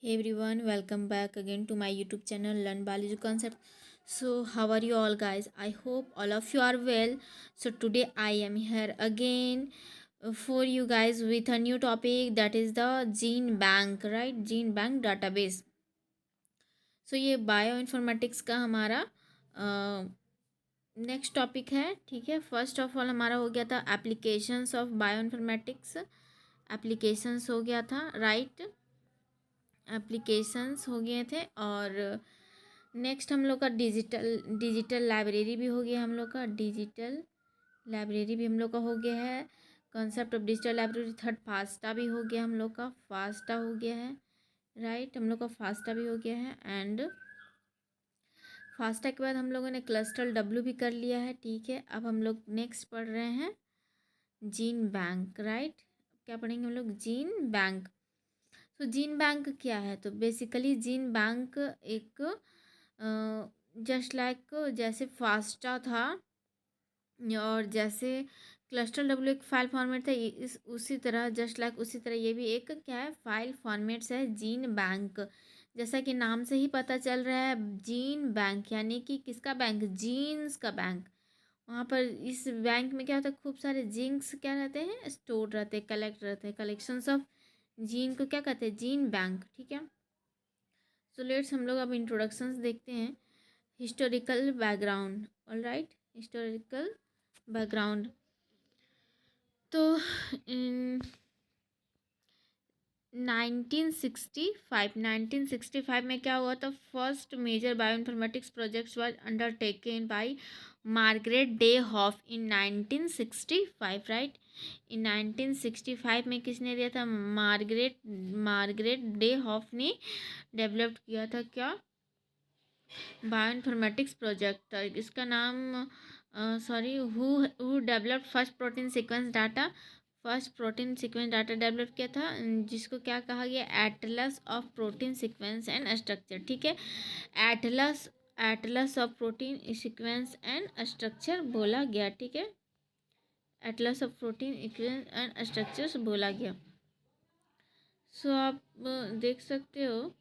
Hey everyone, welcome back again to my YouTube channel Learn Biology Concept. So, how are you all, guys? I hope all of you are well. So, today I am here again for you guys with a new topic, that is the gene bank, right? Gene bank database. So, ये bio informatics का हमारा next topic है, ठीक है। First of all हमारा हो गया था applications of bio informatics, applications हो गया था, राइट। एप्लीकेशंस हो गए थे। और नेक्स्ट हम लोग का डिजिटल लाइब्रेरी भी हो गया, हम लोग का डिजिटल लाइब्रेरी भी हम लोग का हो गया है। Concept of digital library third FASTA भी हो गया हम लोग का, फास्टा हो गया है, राइट। हम लोग का फास्टा भी हो गया है। एंड फास्टा के बाद हम लोगों ने क्लस्टर डब्ल्यू भी कर लिया है, ठीक है। अब हम लोग नेक्स्ट पढ़ रहे हैं जीन बैंक, राइट। क्या पढ़ेंगे हम लोग? Gene bank. तो जीन बैंक क्या है? तो बेसिकली जीन बैंक एक जस्ट लाइक जैसे फास्टा था और जैसे क्लस्टर डब्ल्यू एक फाइल फॉर्मेट था, इस उसी तरह जस्ट लाइक उसी तरह ये भी एक क्या है, फाइल फॉर्मेट्स है जीन बैंक। जैसा कि नाम से ही पता चल रहा है, जीन बैंक यानी कि किसका बैंक? जीन्स का बैंक। वहाँ पर इस बैंक में क्या होता है, खूब सारे जीन्स क्या रहते हैं, स्टोर रहते हैं, कलेक्ट रहते हैं। कलेक्शंस ऑफ जीन को क्या कहते हैं? जीन बैंक, ठीक है। सो लेट्स हम लोग अब इंट्रोडक्शंस देखते हैं। Historical background, all right, historical background. तो इन 1965 में क्या हुआ था? First major bioinformatics projects was undertaken by Margaret Dayhoff in 1965, right. In 1965 में किसने दिया था? मार्गरेट डे हॉफ ने डेवलप किया था क्या? Bioinformatics project. इसका नाम sorry, who developed first protein sequence data. First protein sequence data develop किया था, जिसको क्या कहा गया? Atlas of protein sequence and structure, ठीक है। Atlas Atlas of protein sequence and structure बोला गया, ठीक है। Atlas of protein sequence and structures बोला गया। सो आप देख सकते हो।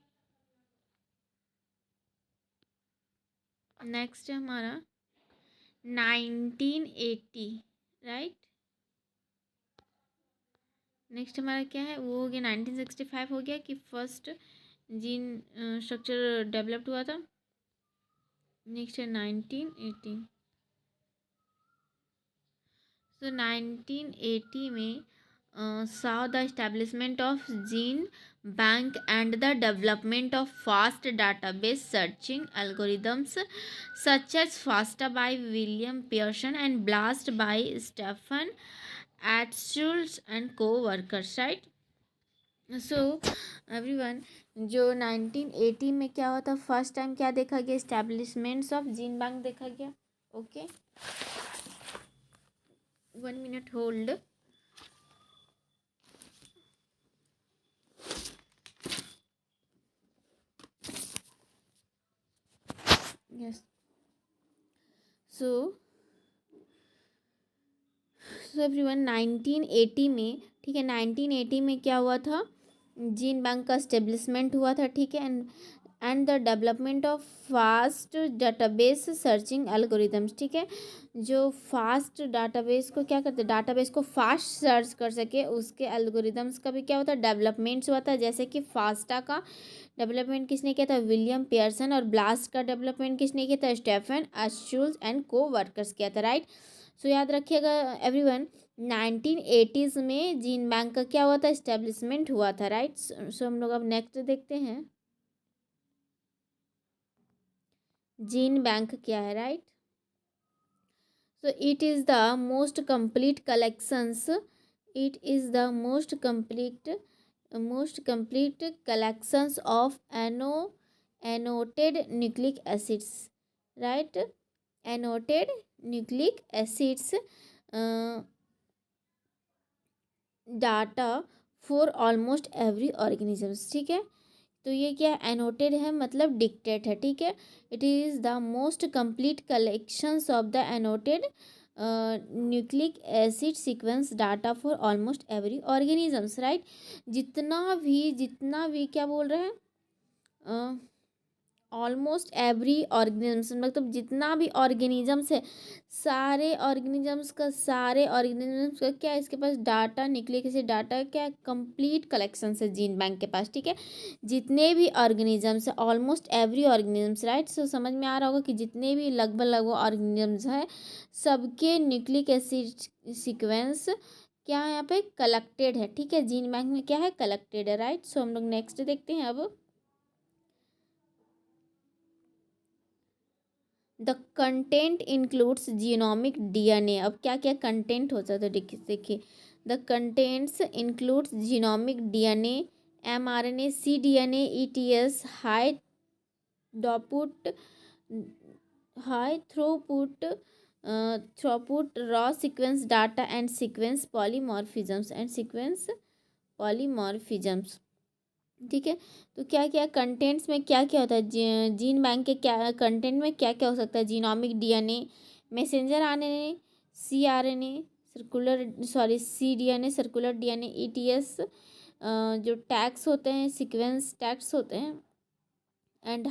नेक्स्ट है हमारा 1980, राइट। नेक्स्ट हमारा क्या है? वो हो गया 1965 हो गया कि फर्स्ट जीन स्ट्रक्चर डेवलप्ड हुआ था। नेक्स्ट है 1980। सो 1980 में saw the establishment of gene bank and the development of fast database searching algorithms such as FASTA by William Pearson and BLAST by Stephen Atschulz and co-workers, right. So everyone, जो 1980 में क्या हुआ था? First time क्या देखा गया? Establishments of gene bank देखा गया, okay. 1 minute hold. Yes. So everyone, 1980 में, ठीक है, 1980 में क्या हुआ था? जीन बैंक का एस्टेब्लिशमेंट हुआ था, ठीक है। And the development of fast database searching algorithms, ठीक है। जो फास्ट डाटाबेस को क्या करते हैं? डाटाबेस को फास्ट सर्च कर सके, उसके एल्गोरिदम्स का भी क्या होता है? डेवलपमेंट्स हुआ था। जैसे कि फास्टा का डेवलपमेंट किसने किया था? William Pearson. और ब्लास्ट का डेवलपमेंट किसने किया था? स्टेफन एश्चुल्स एंड को वर्कर्स किया था, राइट। सो याद रखिएगा एवरीवन, 1980s में जीन बैंक का क्या हुआ था? इस्टेब्लिशमेंट हुआ था, राइट। सो हम लोग अब नेक्स्ट देखते हैं जीन बैंक क्या है, right. So it is the most complete collections, it is the most complete collections of annotated nucleic acids, right. Annotated nucleic acids data for almost every organisms, ठीक है। तो ये क्या है? एनोटेड है मतलब डिक्टेट है, ठीक है। It is the most complete collections of the annotated nucleic acid sequence data for almost every organisms, right. जितना भी क्या बोल रहे हैं? ऑलमोस्ट एवरी ऑर्गेनिज्म, मतलब जितना भी ऑर्गेनिजम्स है, सारे ऑर्गेनिजम्स का क्या है, इसके पास डाटा, न्यूक्लिक एसिड डाटा क्या, कंप्लीट कलेक्शन है जीन बैंक के पास, ठीक है। जितने भी ऑर्गेनिजम्स है, ऑलमोस्ट एवरी ऑर्गेनिजम्स, राइट। सो समझ में आ रहा होगा कि जितने भी लगभग ऑर्गेनिजम्स हैं, सबके न्यूक्लिक एसिड सीक्वेंस क्या है यहाँ पे, कलेक्टेड है, ठीक है। जीन बैंक में क्या है, कलेक्टेड है, राइट। सो हम लोग नेक्स्ट देखते हैं अब। The content includes genomic DNA. अब क्या क्या कंटेंट होता है, तो देखिए, the contents includes genomic DNA, mRNA, cDNA, ETS, डॉपुट high throughput raw sequence data and sequence polymorphisms, ठीक है। तो क्या क्या कंटेंट्स में क्या क्या होता है, जीन बैंक के क्या कंटेंट में क्या क्या हो सकता है, genomic DNA, messenger RNA, cDNA, circular DNA, ETS, जो टैग्स होते हैं, सीक्वेंस टैग्स होते हैं, and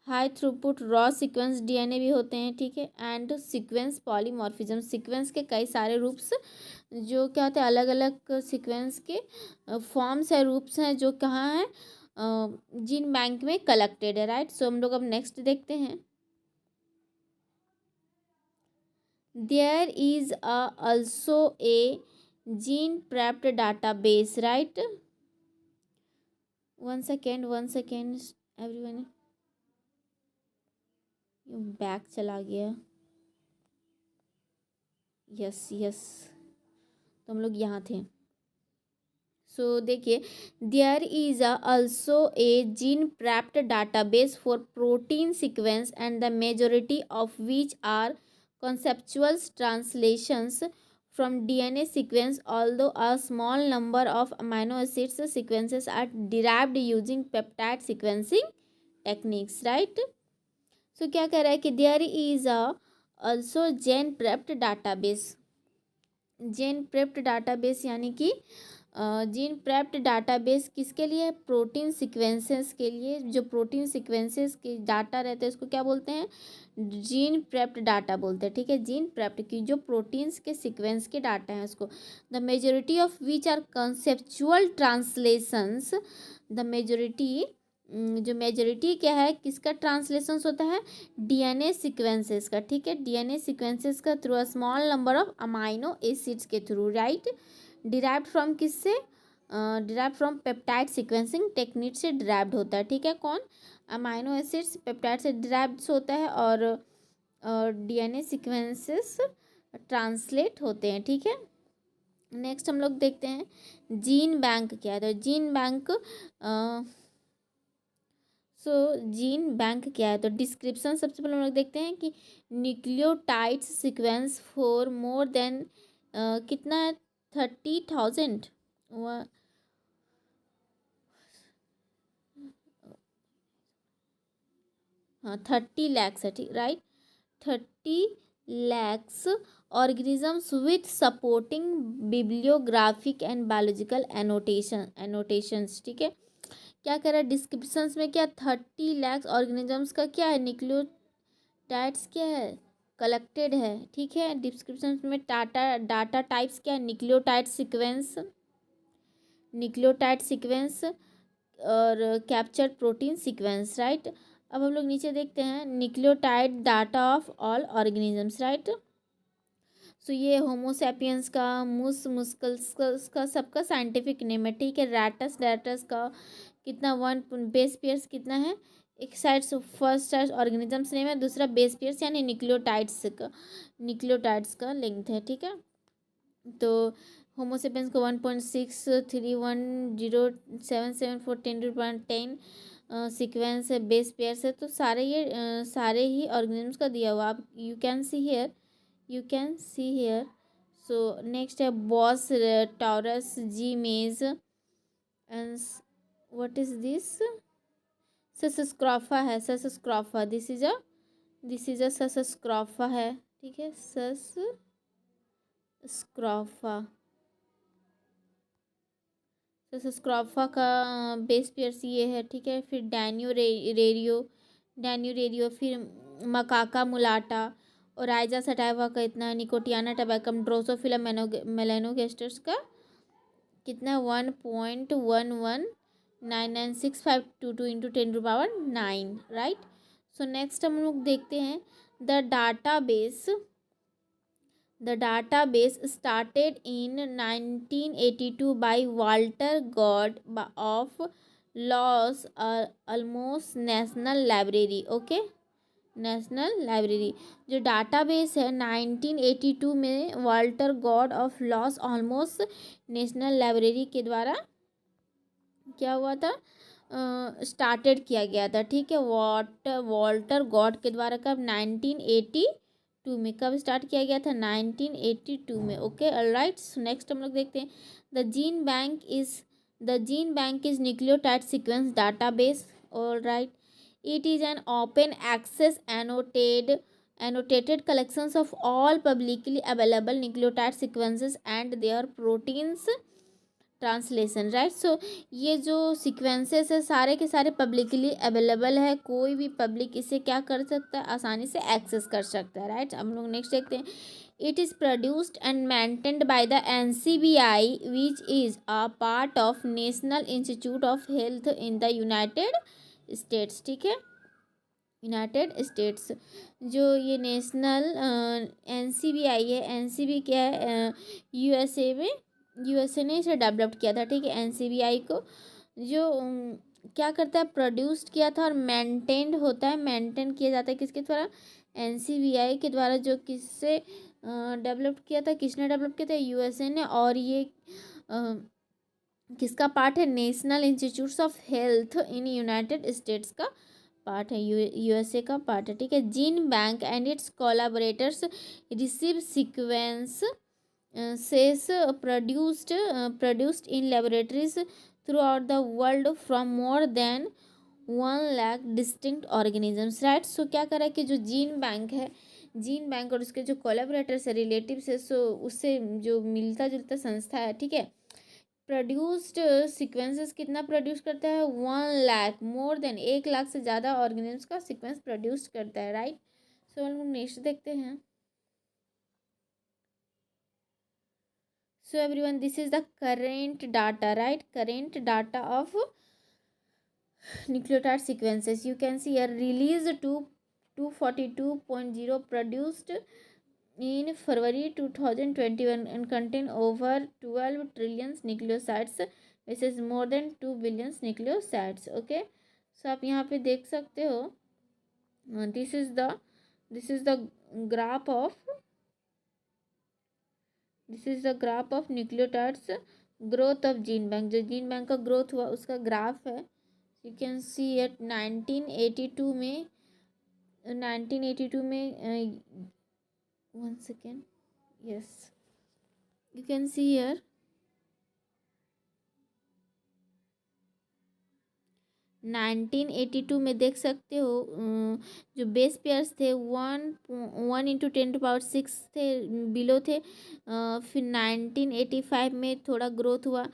high throughput raw sequence DNA भी होते हैं, ठीक है। एंड सीक्वेंस पॉलीमॉर्फिज्म, सीक्वेंस के कई सारे रूप्स, जो क्या होते हैं, अलग अलग सीक्वेंस के फॉर्म्स है, रूप्स हैं, जो कहाँ हैं, जीन बैंक में कलेक्टेड है, राइट। सो हम लोग अब नेक्स्ट देखते हैं। There is also a gene prepped database, right। one second everyone, back चला गया, यस, तो हम लोग यहाँ थे। सो देखिए, there is also a gene prepped database for protein sequence and the majority of which are conceptual translations from DNA sequence, although a small number of amino acids sequences are derived using peptide sequencing techniques, right। So क्या कह रहा है कि there is also gene prepped database, gene prepped database यानी कि gene prepped database किसके लिए, protein sequences के लिए। जो प्रोटीन सीक्वेंसेस के डाटा रहते हैं, उसको क्या बोलते हैं, जीन प्रेप्ड डाटा बोलते हैं, ठीक है। जीन प्रेप्ड की जो प्रोटीन्स के सीक्वेंस के डाटा हैं, उसको the majority of which are conceptual translations, the majority, जो मेजोरिटी क्या है, किसका ट्रांसलेशंस होता है, डीएनए सीक्वेंसेस का, ठीक है। डीएनए सीक्वेंसेस का through a small number of amino acids के थ्रू, राइट। डिराइव्ड फ्रॉम किससे, derive from peptide sequencing technique से डिराइव्ड होता है, ठीक है। कौन, अमाइनो एसिड्स पेप्टाइड से डिराइव्ड होता है, और डीएनए सीक्वेंसेस ट्रांसलेट होते हैं, ठीक है। नेक्स्ट हम लोग देखते हैं जीन बैंक क्या है। तो जीन बैंक, जीन बैंक क्या है, तो डिस्क्रिप्शन सबसे पहले हम लोग देखते हैं कि nucleotides sequence for more than कितना है, 30,000, हाँ 30 लैक्स है, ठीक, right. 30 lakhs organisms with supporting bibliographic and biological annotations, ठीक है। क्या कह रहा है डिस्क्रिप्शंस में, क्या 30 लैक्स ऑर्गेनिजम्स का क्या है, न्यूक्लियोटाइड्स क्या है, कलेक्टेड है, ठीक है। डिस्क्रिप्शन में डाटा टाइप्स क्या है, न्यूक्लियोटाइड सीक्वेंस और कैप्चर प्रोटीन सीक्वेंस, राइट। अब हम लोग नीचे देखते हैं nucleotide data of all organisms, right. So ये होमोसैपियंस का, मुस्कल्स का सबका साइंटिफिक नेम है, ठीक है। रैटस का कितना, 1 बेस पेयर्स कितना है, एक side first side organisms name है, दूसरा बेस पेयर्स यानी न्यूक्लियोटाइड्स का लेंथ है, ठीक है। तो होमोसेपियंस को 1.6310774 सीक्वेंस है, बेस पेयर्स है। तो सारे ही ऑर्गेनिजम्स का दिया हुआ, आप you can see here. So next है Bos taurus Zea mays and what is this, Sus scrofa है, सस्क्राफा, दिस इज अ सस्क्राफा है, ठीक है। सस्क्राफा तो स्क्रॉफा का बेस पेयर्स ये है, ठीक है। फिर डैन्यू रेरियो, फिर मकाका मुलाटा और आइजा सटाइवा का इतना, निकोटियाना टबैकम, ड्रोसोफिला मेलानोगास्टर्स का कितना 1.11996522 इंटू 10⁻9, राइट। सो नेक्स्ट हम लोग देखते हैं the database started in 1982 by Walter Gord of Los Alamos National Library, okay. National library जो डाटाबेस है 1982 में Walter God of loss Ormus national library के द्वारा क्या हुआ था, स्टार्टेड किया गया था, ठीक है। वाल्टर गॉड के द्वारा कब 1982 में, कब स्टार्ट किया गया था 1982 में, ओके ऑलराइट। नेक्स्ट हम लोग देखते हैं the gene bank is nucleotide sequence database, alright. It is an open access annotated collections of all publicly available nucleotide sequences and their proteins translation, right. So ये जो सीक्वेंसेस है सारे के सारे पब्लिकली अवेलेबल है, कोई भी पब्लिक इसे क्या कर सकता है, आसानी से एक्सेस कर सकता है, राइट। हम लोग नेक्स्ट देखते हैं it is produced and maintained by the NCBI which is a part of national institute of Health in the United states, ठीक है। यूनाइटेड स्टेट्स जो ये नेशनल NCBI है, NCB क्या है, यूएसए ने इसे डेवलप किया था, ठीक है। NCBI को जो क्या करता है, प्रोड्यूस्ड किया था और मेंटेन्ड होता है, मेंटेन किया जाता है किसके द्वारा, NCBI के द्वारा। जो किससे डेवलप किया था, किसने डेवलप किया था, यूएसए ने। और ये किसका पार्ट है, National Institutes of Health in United States का पार्ट है, यूएसए का पार्ट है, ठीक है। GenBank and its collaborators receive sequences produced in laboratories throughout the world from more than 1 lakh distinct organisms, right. So क्या करा कि जो जीन बैंक और उसके जो कोलैबोरेटर्स है, रिलेटिव्स है, सो उससे जो मिलता जुलता संस्था है, ठीक है, प्रोड्यूस्ड सीक्वेंसेस कितना प्रोड्यूस करता है, 1 लाख, मोर देन 1 लाख से ज़्यादा ऑर्गेनिजम्स का सीक्वेंस प्रोड्यूस करता है, राइट। सो हम लोग नेक्स्ट देखते हैं। So everyone, this is the current data, right? Current data of nucleotide sequences. You can see here release to 242.0 produced in February 2021 and contain over 12 trillion nucleosides, which is more than 2 billion nucleosides. Okay, so आप यहाँ पे देख सकते हो, this is the graph of nucleotides growth of gene bank, जो gene bank का growth हुआ उसका ग्राफ है। यू कैन सी एट 1982 में 1 second, yes, you can see here 1982 में देख सकते हो जो बेस पेयर्स थे 1 × 10⁻6 थे, बिलो थे। फिर 1985 में थोड़ा ग्रोथ हुआ,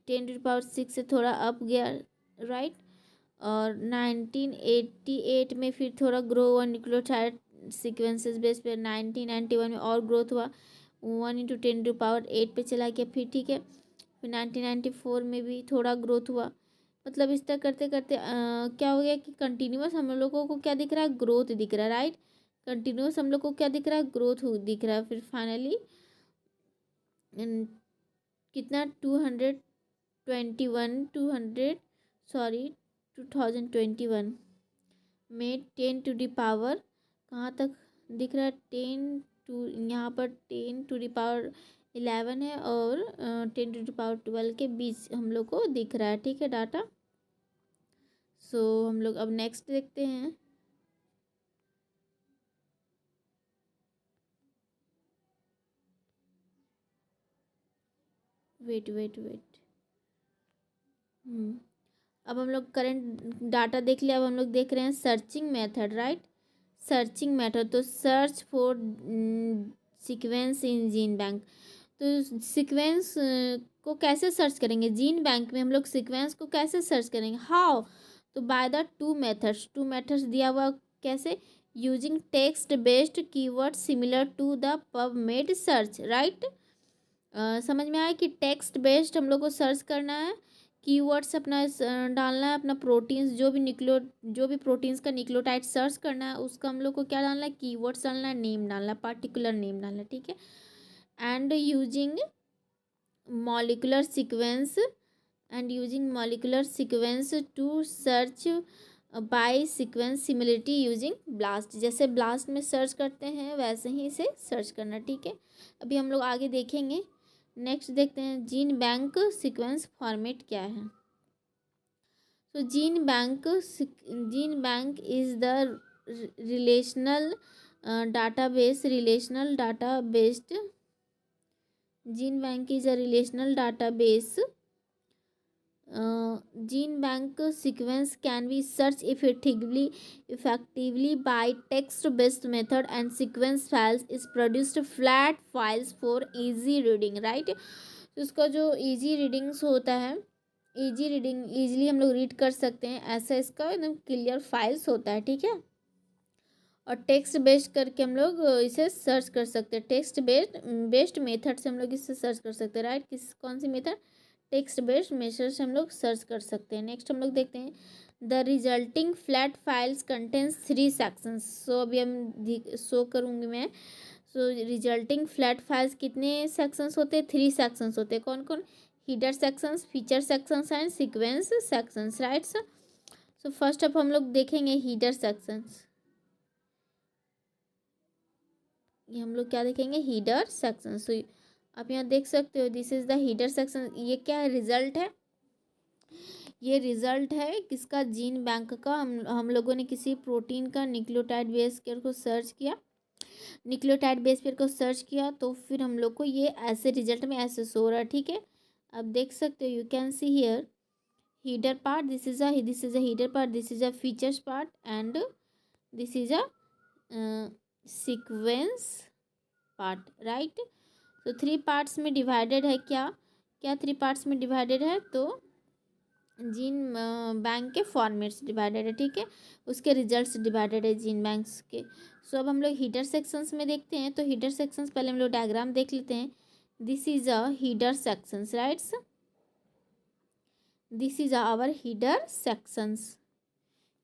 10⁻6 से थोड़ा अप गया, राइट। और 1988 में फिर थोड़ा ग्रो हुआ न्यूक्लियोटाइड सीक्वेंसेस बेस पे। 1991 में और ग्रोथ हुआ, 1 × 10⁸ पे चला गया फिर, ठीक है। फिर 1994 में भी थोड़ा ग्रोथ हुआ। मतलब इस तरह करते करते क्या हो गया कि कंटिन्यूअस हम लोगों को क्या दिख रहा है, ग्रोथ दिख रहा है, राइट। कंटिन्यूअस हम लोग को क्या दिख रहा है, ग्रोथ दिख रहा है। फिर फाइनली कितना 2021 में 10⁻, कहाँ तक दिख रहा है, यहाँ पर 10⁻11 है और 10⁻12 के बीच हम लोग को दिख रहा है, ठीक है, डाटा। सो हम लोग अब नेक्स्ट देखते हैं। वेट अब हम लोग करंट डाटा देख लिया। अब हम लोग देख रहे हैं searching method, right. Searching method, तो search for sequence in gene bank. तो सीक्वेंस को कैसे सर्च करेंगे, जीन बैंक में हम लोग सीक्वेंस को कैसे सर्च करेंगे, हाउ, तो बाय द टू मेथड्स दिया हुआ, कैसे, using text based keyword similar to the PubMed search, right. समझ में आया कि टेक्स्ट बेस्ड हम लोग को सर्च करना है, कीवर्ड्स अपना डालना है, अपना प्रोटीन्स जो भी प्रोटीन्स का न्यूक्लियोटाइड सर्च करना है उसका हम लोग को क्या डालना है, कीवर्ड्स डालना है, नेम डालना है, पार्टिकुलर नेम डालना है, ठीक है। And using molecular sequence to search by sequence similarity using BLAST, जैसे ब्लास्ट में सर्च करते हैं वैसे ही इसे सर्च करना, ठीक है। अभी हम लोग आगे देखेंगे। नेक्स्ट देखते हैं जीन बैंक सीक्वेंस फॉर्मेट क्या है। तो gene bank is the relational database gene bank is a relational database. Gene bank sequence can be searched effectively by text-based method, and sequence files is produced flat files for easy reading, right। तो उसका जो easy readings होता है, easily हम लोग read कर सकते हैं, ऐसा इसका एकदम क्लियर फाइल्स होता है, ठीक है। और टेक्स्ट बेस्ड करके हम लोग इसे सर्च कर सकते हैं, टेक्स्ट बेस्ड मेथड से हम लोग इसे सर्च कर सकते हैं, राइट। कौन सी मेथड, टेक्स्ट बेस्ड मेथड से हम लोग सर्च कर सकते हैं। नेक्स्ट हम लोग देखते हैं the resulting flat files contains 3 sections. So अभी हम शो करूँगी मैं। सो रिजल्टिंग फ्लैट फाइल्स कितने सेक्शंस होते हैं, 3 सेक्शंस होते हैं। कौन कौन, header sections, feature sections and sequence sections, right. So first up हम लोग देखेंगे हीडर सेक्शंस। ये हम लोग क्या देखेंगे, हीडर सेक्शन। सो आप यहाँ देख सकते हो this is the header section. ये क्या है, रिजल्ट है, ये रिजल्ट है किसका, जीन बैंक का। हम लोगों ने किसी प्रोटीन का न्यूक्लियोटाइड बेस पेयर को सर्च किया, तो फिर हम लोग को ये ऐसे रिजल्ट में ऐसे शो रहा है, ठीक है। अब देख सकते हो, you can see here header part, this is a header part, this is a features part and this is a sequence part, right. तो 3 पार्ट्स में डिवाइडेड है, क्या 3 पार्ट्स में डिवाइडेड है, तो जीन बैंक के फॉर्मेट्स डिवाइडेड है, ठीक है। उसके रिजल्ट्स डिवाइडेड है जीन बैंक्स के। सो अब हम लोग हीडर सेक्शंस में देखते हैं। तो हीडर सेक्शंस पहले हम लोग डायग्राम देख लेते हैं। This is a header sections, rights, this is our header sections.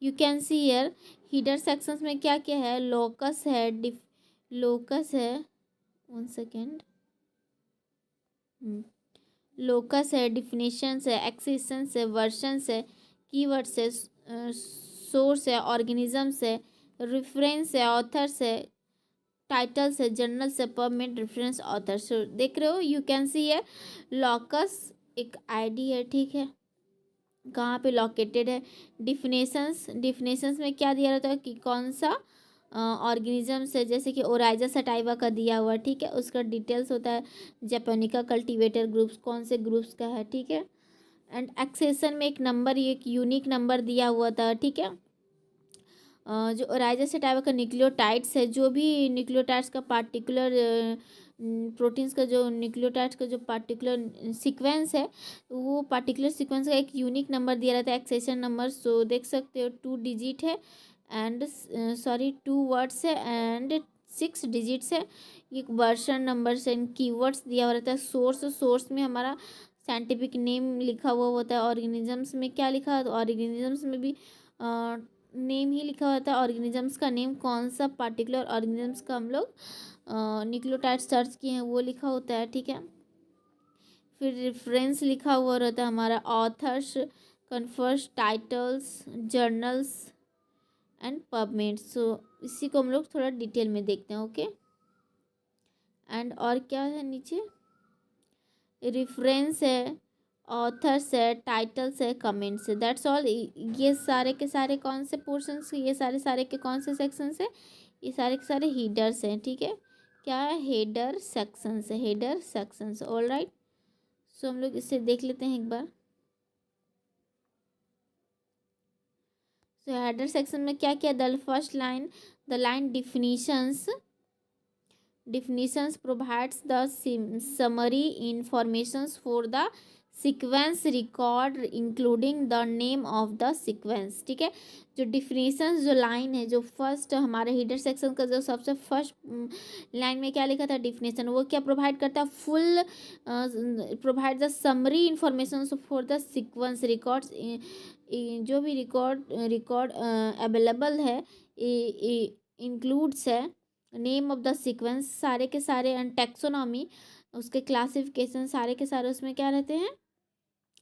You can see here header sections में क्या क्या है, लोकस है, लोकस है, 1 सेकेंड, लोकस है, डिफिनेशंस है, एक्सेशंस है, वर्शंस है, कीवर्ड्स है, सोर्स है, ऑर्गेनिजम्स है, रेफरेंस है, ऑथर्स है, टाइटल्स है, जर्नल्स है, पबमेड, रेफरेंस, ऑथर्स। देख रहे हो, यू कैन सी है लॉकस एक आईडी है, ठीक है, कहाँ पे लोकेटेड है। डिफिनेशंस में क्या दिया रहता है कि कौन सा ऑर्गेनिजम्स है, जैसे कि ओराइजा सटाइवा का दिया हुआ, ठीक है, उसका डिटेल्स होता है। जापानिका कल्टीवेटर ग्रुप्स कौन से ग्रुप्स का है, ठीक है। एंड एक्सेशन में एक नंबर, एक यूनिक नंबर दिया हुआ था, ठीक है। जो ओराइजा सटाइवा का न्यूक्लियोटाइड्स है, जो भी न्यूक्लियोटाइड्स का पार्टिकुलर प्रोटीन्स का जो न्यूक्लियोटाइड्स का जो पार्टिकुलर सीक्वेंस है, वो पार्टिकुलर सीक्वेंस का एक यूनिक नंबर दिया रहता है, एक्सेशन नंबर। सो देख सकते हो 2 डिजिट है एंड 2 वर्ड्स है एंड 6 डिजिट्स है। एक वर्शन नंबर एंड कीवर्ड्स दिया हुआ रहता है। सोर्स में हमारा साइंटिफिक नेम लिखा हुआ होता है। ऑर्गेनिजम्स में क्या लिखा है, तो ऑर्गेनिजम्स में भी नेम ही लिखा होता है। ऑर्गेनिजम्स का नेम, कौन सा पार्टिकुलर ऑर्गेनिजम्स का हम लोग न्यूक्लियोटाइड सर्च किए हैं वो लिखा होता है, ठीक है। फिर रेफरेंस लिखा हुआ रहता है हमारा, authors, conferences, titles, journals and PubMed. So इसी को हम लोग थोड़ा डिटेल में देखते हैं, ओके। एंड और क्या है नीचे, रेफरेंस है, ऑथर्स है, टाइटल्स है, कमेंट्स है, दैट्स ऑल। ये सारे के सारे कौन से पोर्शंस, ये सारे के कौन से सेक्शंस है, ये सारे के सारे हीडर्स हैं, ठीक है। क्या है, हेडर सेक्शंस है, header sections, all right. So हम लोग इसे देख लेते हैं एक बार। सो हेडर सेक्शन में क्या क्या, the first line, the line definitions definitions provides the summary informations for the sequence record including the name of the sequence. ठीक है, जो डिफिनीशंस जो लाइन है, जो फर्स्ट हमारे हीडर सेक्शन का जो सबसे फर्स्ट लाइन में क्या लिखा था डिफिनीशन, वो क्या प्रोवाइड करता है, full provide the summary information for the sequence records, जो भी रिकॉर्ड अवेलेबल है इंक्लूड्स है नेम ऑफ द सीक्वेंस सारे के सारे, एंड टेक्सोनॉमी उसके क्लासिफिकेशन सारे के सारे उसमें क्या रहते हैं,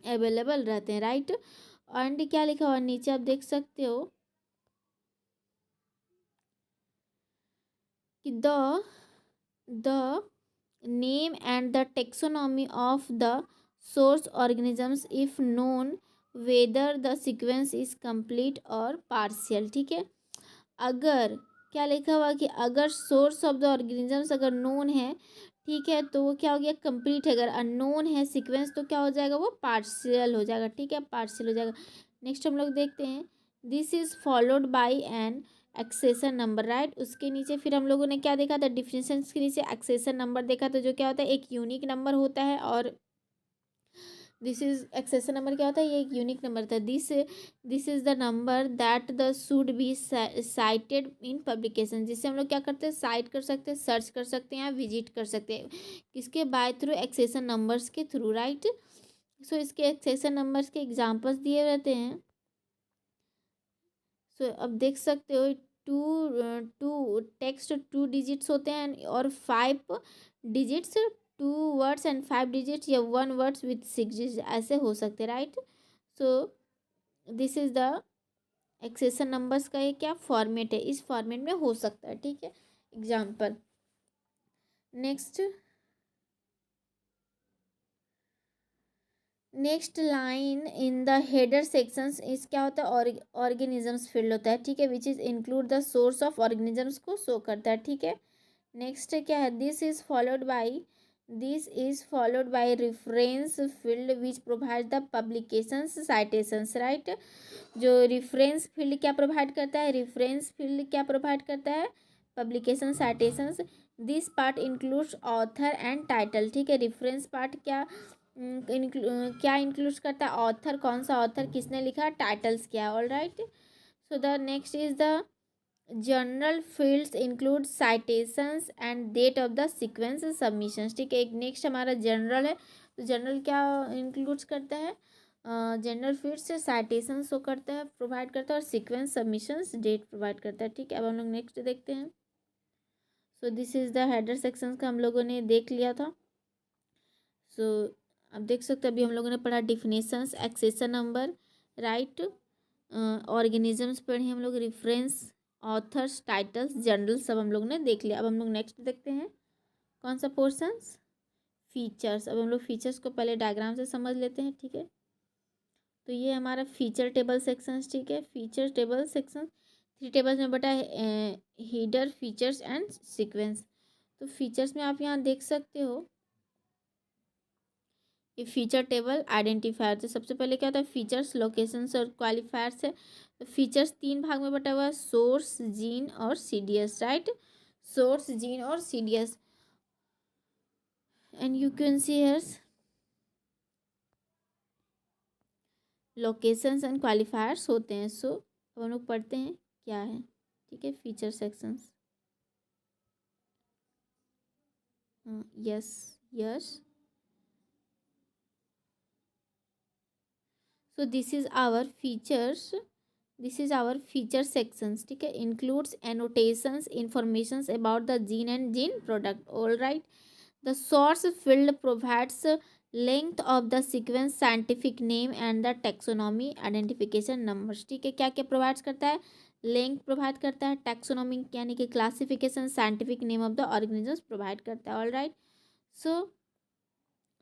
अवेलेबल रहते हैं, राइट। एंड क्या लिखा हुआ नीचे आप देख सकते हो कि the name and the taxonomy of the source organisms if known whether the sequence is complete और पार्शियल। ठीक है, अगर क्या लिखा हुआ कि अगर सोर्स ऑफ द ऑर्गेनिजम्स अगर नोन है, ठीक है, तो वो क्या हो गया, कंप्लीट है। अगर अननोन है सीक्वेंस तो क्या हो जाएगा, वो पार्शियल हो जाएगा। ठीक है, पार्शियल हो जाएगा। नेक्स्ट हम लोग देखते हैं, this is followed by an accession number, right. उसके नीचे फिर हम लोगों ने क्या देखा था, डिफिनेशंस के नीचे एक्सेशन नंबर देखा था, जो क्या होता है, एक यूनिक नंबर होता है। और दिस इज एक्सेशन नंबर क्या होता है, ये एक यूनिक नंबर था। This is the number that the should be cited in publication, जिससे हम लोग क्या करते हैं, साइट कर सकते हैं, सर्च कर सकते हैं या विजिट कर सकते हैं, किसके, बाय थ्रू एक्सेशन नंबर्स के थ्रू, राइट। सो इसके एक्सेशन नंबर्स के एग्जांपल्स दिए रहते हैं। सो अब देख सकते हो, टू टेक्स्ट 2 डिजिट्स होते हैं और 5 डिजिट्स, 2 वर्ड्स एंड 5 डिजिट्स, या 1 वर्ड्स विथ 6 डिजिट्स, ऐसे हो सकते हैं, right. So this is the accession numbers का ये क्या फॉर्मेट है, इस फॉर्मेट में हो सकता है। ठीक है, example. Next line in the header sections इस क्या होता है, ऑर्गेनिजम्स फील्ड होता है। ठीक है, which is include the source of organisms को शो करता है। ठीक है, नेक्स्ट क्या है, this is followed by reference field which provide the publications citations, right. जो रेफरेंस फील्ड क्या प्रोवाइड करता है, रेफरेंस फील्ड क्या प्रोवाइड करता है, publication citations. This part includes author and title. ठीक है, रेफरेंस पार्ट क्या इंक्लूड करता है, ऑथर, कौन सा ऑथर, किसने लिखा, टाइटल्स क्या, all right. So the next is the general fields include citations and date of the sequence submissions. ठीक है, एक नेक्स्ट हमारा जनरल है, तो जनरल क्या इंक्लूड्स करता है, जनरल फील्ड से साइटेशन शो करता है, प्रोवाइड करता है, और सीक्वेंस सबमिशंस डेट प्रोवाइड करता है। ठीक है, अब हम लोग नेक्स्ट देखते हैं। सो this is the header sections का हम लोगों ने देख लिया था। सो अब देख सकते हैं, अभी हम लोगों ने पढ़ा definitions, accession number, right, organisms पढ़े हम लोग, रेफरेंस, ऑथर्स, टाइटल्स, जनरल, सब हम लोग ने देख लिया। अब हम लोग नेक्स्ट देखते हैं कौन सा पोर्शंस, फीचर्स। अब हम लोग फीचर्स को पहले डायग्राम से समझ लेते हैं। ठीक है, तो ये हमारा फीचर टेबल सेक्शंस। ठीक है, फीचर टेबल सेक्शन 3 टेबल्स में बटा है, हीडर, फीचर्स एंड सीक्वेंस। तो फीचर्स में आप यहाँ देख सकते हो ये फीचर टेबल आइडेंटिफायर। तो सबसे पहले क्या होता है, फीचर्स, लोकेशंस और क्वालिफायर्स है। तो फीचर्स 3 भाग में बटा हुआ है, सोर्स, जीन और सीडीएस, राइट। सोर्स, जीन और CDS, and you can see here locations and क्वालिफायर्स होते हैं। सो अब हम लोग पढ़ते हैं क्या है। ठीक है, feature sections, yes yes. So this is our feature sections. ठीक है, includes annotations, informations about the gene and gene product, all right. The source field provides length of the sequence, scientific name and the taxonomy identification numbers. ठीक है, क्या क्या provides करता है, length provide करता है, टेक्सोनॉमी यानी कि classification, scientific name of the organisms provide करता है, ऑल राइट। सो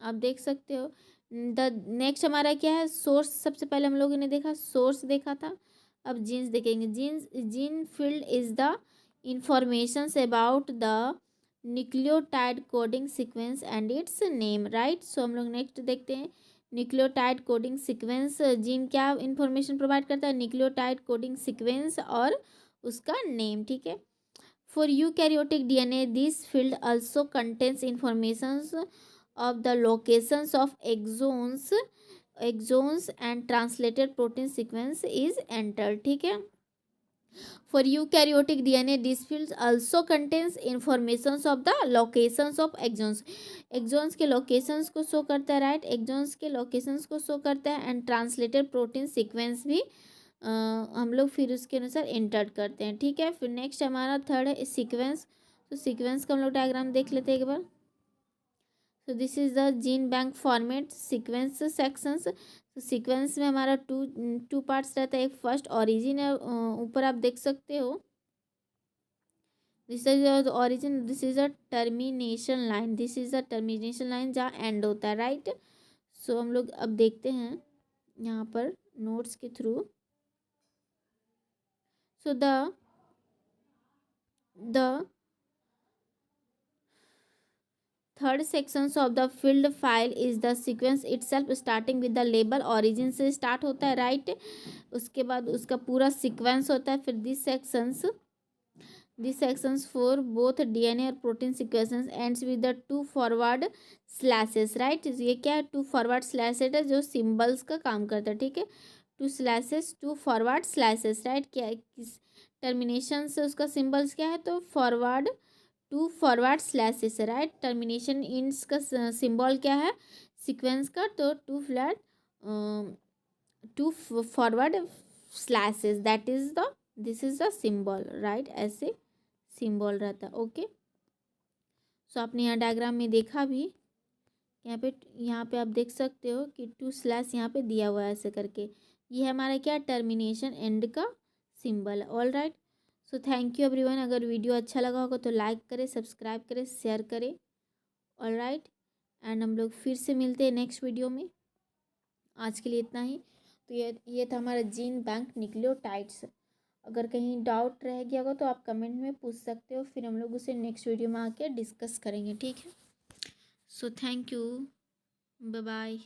आप देख सकते हो द नेक्स्ट हमारा क्या है, सोर्स। सबसे पहले हम लोगों ने देखा सोर्स देखा था, अब जीन्स देखेंगे। Gene field is the informations about the nucleotide coding sequence and its name, right. So हम लोग नेक्स्ट देखते हैं न्यूक्लियोटाइड कोडिंग सीक्वेंस। जीन क्या इंफॉर्मेशन प्रोवाइड करता है, न्यूक्लियोटाइड कोडिंग सीक्वेंस और उसका नेम। ठीक है, For eukaryotic DNA, this field also contains informations of the locations of exons and translated protein sequence is entered. ठीक है. For eukaryotic DNA, this field also contains informations of the locations of exons. exons के locations को show करता है, right? exons के locations को show करता है and translated protein sequence भी हम लोग फिर उसके अनुसार इंटर करते हैं. ठीक है. फिर नेक्स्ट हमारा थर्ड है सीक्वेंस. तो सीक्वेंस का हम लोग डायग्राम देख लेते हैं एक बार. तो this is the gene bank format sequence sections. तो सीक्वेंस में हमारा टू पार्ट्स रहता है. एक फर्स्ट ऑरिजिन है, ऊपर आप देख सकते हो. This is the origin, this is a termination line. This is the termination line जहाँ एंड होता है, राइट. सो हम लोग अब देखते हैं यहाँ पर नोट्स के through. So the third sections of the field file is the sequence itself, starting with the label. origin से start होता है, right. उसके बाद उसका पूरा sequence होता है. फिर these sections for both DNA और protein sequences ends with the two forward slashes, right. ये क्या है? two forward slashes है जो symbols का काम करता है. ठीक है. Two slashes, two forward slashes, right. क्या है? किस टर्मिनेशन से उसका सिम्बल्स क्या है? तो फॉरवर्ड, टू फॉरवर्ड स्लैसेस है, राइट. टर्मिनेशन इंड्स का सिंबल क्या है सीक्वेंस का? तो two forward slashes, that is the, this is the symbol, right. ऐसे सिंबल रहता है. ओके. सो आपने यहाँ डायग्राम में देखा भी, यहाँ पे आप देख सकते हो कि टू स्लैश यहाँ पे दिया हुआ है ऐसे करके. ये हमारा क्या? टर्मिनेशन एंड का सिंबल है. All right. So thank you everyone. अगर वीडियो अच्छा लगा होगा तो लाइक करें, सब्सक्राइब करें, शेयर करें. All right. एंड हम लोग फिर से मिलते हैं नेक्स्ट वीडियो में. आज के लिए इतना ही. तो ये था हमारा जीन बैंक न्यूक्लियोटाइड्स. अगर कहीं डाउट रह गया होगा तो आप कमेंट में पूछ सकते हो, फिर हम लोग उसे नेक्स्ट वीडियो में आके डिस्कस करेंगे. ठीक है. So thank you. Bye bye.